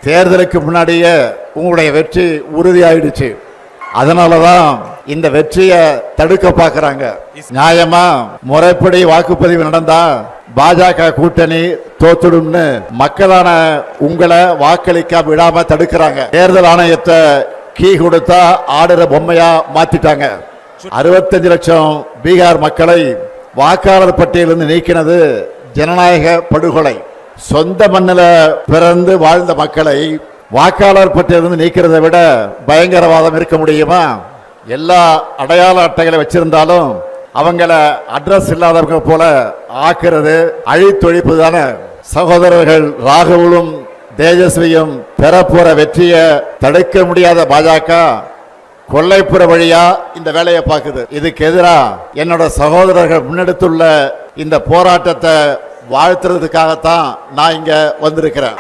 தேர்தலுக்கு முன்னாடியே உங்களுடைய வெற்றி உறுதியாயிடுச்சு. அதனாலதான் இந்த வெற்றியை தடுக்க பார்க்கறாங்க. நியாயமா முறைப்படி வாக்குப்பதிவு நடந்தா பாஜக கூட்டணி தோத்துடும்னு மக்களான உங்களை வாக்களிக்க விடாம தடுக்கிறாங்க. தேர்தல் ஆணையத்தை கீ கொடுத்தா ஆடுற பொம்மையா மாத்திட்டாங்க. 65 லட்சம் பீகார் மக்களை வாக்காளர் பட்டியலிருந்து நீக்கினது ஜனநாயக படுகொலை. சொந்த மண்ணில் பிறந்து வாழ்ந்த மக்களை வாக்காளர் பட்டியலிருந்து நீக்கிறதை விட பயங்கரவாதம் இருக்க முடியுமா? எல்லா அடையாள அட்டைகளை வச்சிருந்தாலும் அவங்கள அட்ரஸ் இல்லாதவங்க போல ஆக்குறது அழித்தொழிப்பு தானே. சகோதரர்கள் ராகுலும் தேஜஸ்வியும் பெறப்போற வெற்றியை தடுக்க முடியாத பாஜக கொல்லைப்புற வழியா இந்த வேலையை பார்க்குது. இதுக்கு எதிராக என்னோட சகோதரர்கள் முன்னெடுத்துள்ள இந்த போராட்டத்தை வாழ்த்துறதுக்காகத்தான் நான் இங்க வந்திருக்கிறேன்.